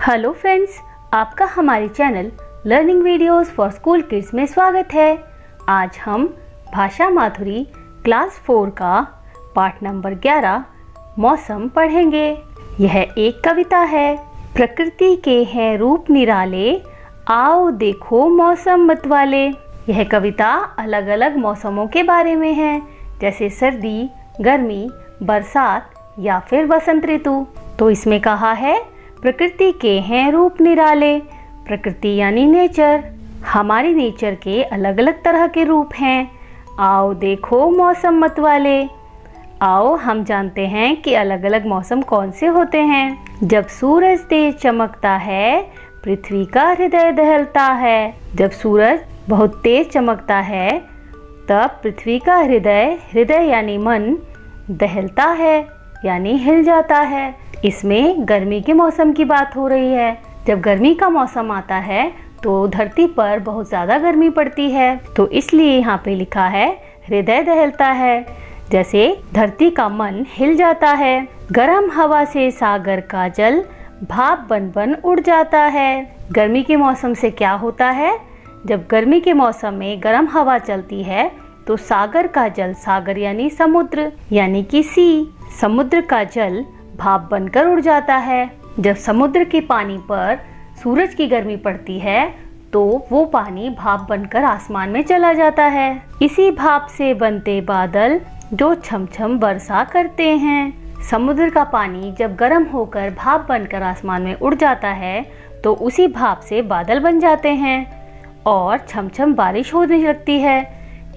Hello friends, आपका हमारे channel learning videos for school kids में स्वागत है। आज हम भाषा माधुरी क्लास 4 का पाठ नंबर 11 मौसम पढ़ेंगे। यह एक कविता है। प्रकृति के हैं रूप निराले, आओ देखो मौसम मतवाले। यह कविता अलग अलग मौसमों के बारे में है, जैसे सर्दी, गर्मी, बरसात या फिर वसंत ऋतु। तो इसमें कहा है प्रकृति के हैं रूप निराले। प्रकृति यानी नेचर। हमारी नेचर के अलग अलग तरह के रूप हैं। आओ देखो मौसम मतवाले। आओ हम जानते हैं कि अलग अलग मौसम कौन से होते हैं। जब सूरज तेज चमकता है, पृथ्वी का हृदय दहलता है। जब सूरज बहुत तेज चमकता है, तब पृथ्वी का हृदय यानी मन दहलता है, यानी हिल जाता है। इसमें गर्मी के मौसम की बात हो रही है। जब गर्मी का मौसम आता है तो धरती पर बहुत ज़्यादा गर्मी पड़ती है, तो इसलिए यहाँ पे लिखा है हृदय दहलता है। जैसे धरती का मन हिल जाता है। गर्म हवा से सागर का जल भाप बन बन उड़ जाता है। गर्मी के मौसम से क्या होता है? जब गर्मी के मौसम में गर्म हवा चलती है तो सागर का जल, सागर यानी समुद्र यानी कि सी, समुद्र का जल भाप बनकर उड़ जाता है। जब समुद्र के पानी पर सूरज की गर्मी पड़ती है तो वो पानी भाप बनकर आसमान में चला जाता है। इसी भाप से बनते बादल जो छमछम वर्षा करते हैं। समुद्र का पानी जब गर्म होकर भाप बनकर आसमान में उड़ जाता है तो उसी भाप से बादल बन जाते हैं और छमछम बारिश होने लगती है।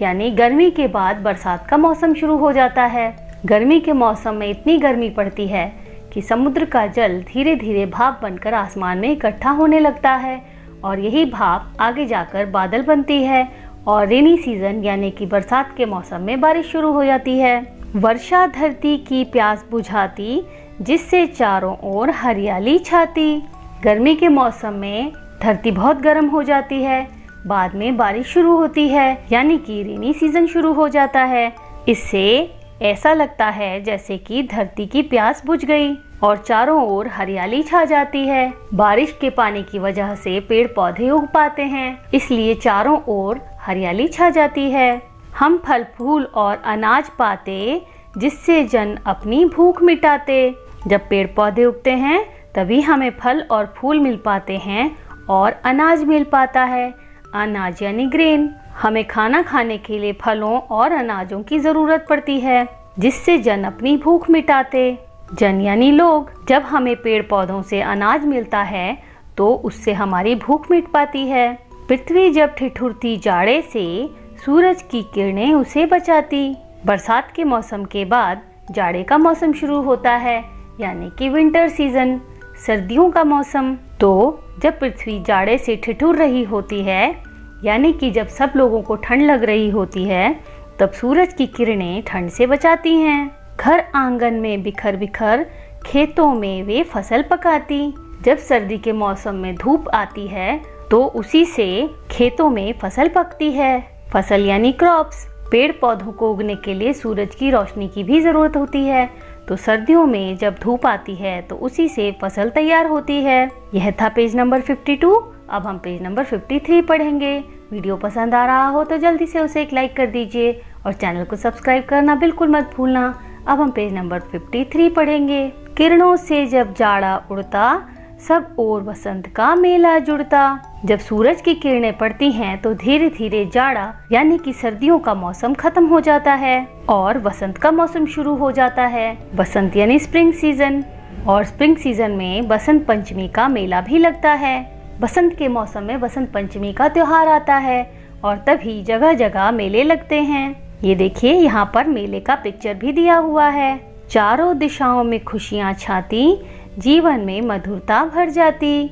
यानी गर्मी के बाद बरसात का मौसम शुरू हो जाता है। गर्मी के मौसम में इतनी गर्मी पड़ती है कि समुद्र का जल धीरे धीरे भाप बनकर आसमान में इकट्ठा होने लगता है और यही भाप आगे जाकर बादल बनती है और रेनी सीजन यानी कि बरसात के मौसम में बारिश शुरू हो जाती है। वर्षा धरती की प्यास बुझाती, जिससे चारों ओर हरियाली छाती। गर्मी के मौसम में धरती बहुत गर्म हो जाती है, बाद में बारिश शुरू होती है, यानी कि रेनी सीजन शुरू हो जाता है। इससे ऐसा लगता है जैसे कि धरती की प्यास बुझ गई और चारों ओर हरियाली छा जाती है। बारिश के पानी की वजह से पेड़ पौधे उग पाते हैं, इसलिए चारों ओर हरियाली छा जाती है। हम फल फूल और अनाज पाते, जिससे जन अपनी भूख मिटाते। जब पेड़ पौधे उगते हैं तभी हमें फल और फूल मिल पाते हैं और अनाज मिल पाता है। अनाज यानी ग्रेन। हमें खाना खाने के लिए फलों और अनाजों की जरूरत पड़ती है, जिससे जन अपनी भूख मिटाते। जन यानी लोग। जब हमें पेड़ पौधों से अनाज मिलता है तो उससे हमारी भूख मिट पाती है। पृथ्वी जब ठिठुरती जाड़े से, सूरज की किरणें उसे बचाती। बरसात के मौसम के बाद जाड़े का मौसम शुरू होता है, यानी कि विंटर सीजन, सर्दियों का मौसम। तो जब पृथ्वी जाड़े से ठिठुर रही होती है, यानी कि जब सब लोगों को ठंड लग रही होती है, तब सूरज की किरणें ठंड से बचाती हैं। घर आंगन में बिखर बिखर खेतों में वे फसल पकाती। जब सर्दी के मौसम में धूप आती है तो उसी से खेतों में फसल पकती है। फसल यानी क्रॉप्स। पेड़ पौधों को उगने के लिए सूरज की रोशनी की भी जरूरत होती है, तो सर्दियों में जब धूप आती है तो उसी से फसल तैयार होती है। यह था पेज नंबर 52। अब हम पेज नंबर 53 पढ़ेंगे। वीडियो पसंद आ रहा हो तो जल्दी से उसे एक लाइक कर दीजिए और चैनल को सब्सक्राइब करना बिल्कुल मत भूलना। अब हम पेज नंबर 53 पढ़ेंगे। किरणों से जब जाड़ा उड़ता, सब ओर वसंत का मेला जुड़ता। जब सूरज की किरणें पड़ती हैं तो धीरे धीरे जाड़ा यानी कि सर्दियों का मौसम खत्म हो जाता है और वसंत का मौसम शुरू हो जाता है। वसंत यानी स्प्रिंग सीजन। और स्प्रिंग सीजन में बसंत पंचमी का मेला भी लगता है। बसंत के मौसम में बसंत पंचमी का त्योहार आता है और तभी जगह जगह मेले लगते हैं। ये देखिए, यहाँ पर मेले का पिक्चर भी दिया हुआ है। चारों दिशाओं में खुशियाँ छाती, जीवन में मधुरता भर जाती।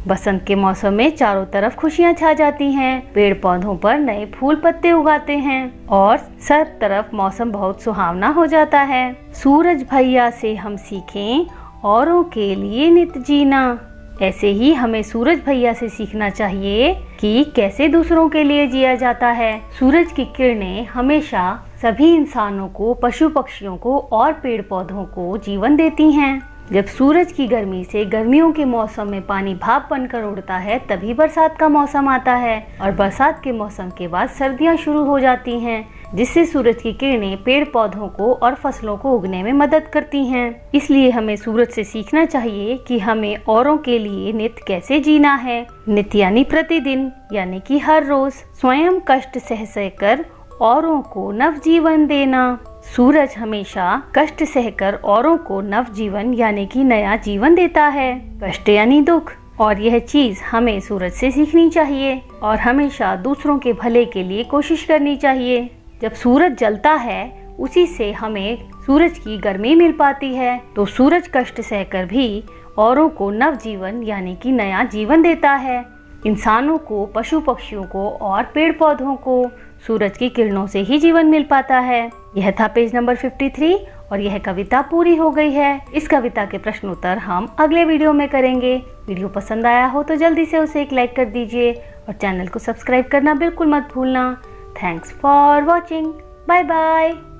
बसंत के मौसम में चारों तरफ खुशियाँ छा जाती हैं। पेड़ पौधों पर नए फूल पत्ते उगाते हैं और सब तरफ मौसम बहुत सुहावना हो जाता है। सूरज भैया से हम सीखें औरों के लिए नित जीना। ऐसे ही हमें सूरज भैया से सीखना चाहिए कि कैसे दूसरों के लिए जिया जाता है। सूरज की किरणें हमेशा सभी इंसानों को, पशु पक्षियों को और पेड़ पौधों को जीवन देती हैं। जब सूरज की गर्मी से गर्मियों के मौसम में पानी भाप बनकर उड़ता है तभी बरसात का मौसम आता है और बरसात के मौसम के बाद सर्दियां शुरू हो जाती हैं, जिससे सूरज की किरणें पेड़ पौधों को और फसलों को उगने में मदद करती हैं। इसलिए हमें सूरज से सीखना चाहिए कि हमें औरों के लिए नित्य कैसे जीना है। नित्य यानी प्रतिदिन, यानी कि हर रोज स्वयं कष्ट सह सहकर औरों को नवजीवन देना। सूरज हमेशा कष्ट सहकर औरों को नवजीवन यानी कि नया जीवन देता है। कष्ट यानी दुख, और यह चीज हमें सूरज से सीखनी चाहिए और हमेशा दूसरों के भले के लिए कोशिश करनी चाहिए। जब सूरज जलता है उसी से हमें सूरज की गर्मी मिल पाती है, तो सूरज कष्ट सहकर भी औरों को नवजीवन यानी कि नया जीवन देता है। इंसानों को, पशु पक्षियों को और पेड़ पौधों को सूरज की किरणों से ही जीवन मिल पाता है। यह था पेज नंबर 53 और यह कविता पूरी हो गई है। इस कविता के प्रश्न उत्तर हम अगले वीडियो में करेंगे। वीडियो पसंद आया हो तो जल्दी से उसे एक लाइक कर दीजिए और चैनल को सब्सक्राइब करना बिल्कुल मत भूलना। Thanks for watching. Bye bye.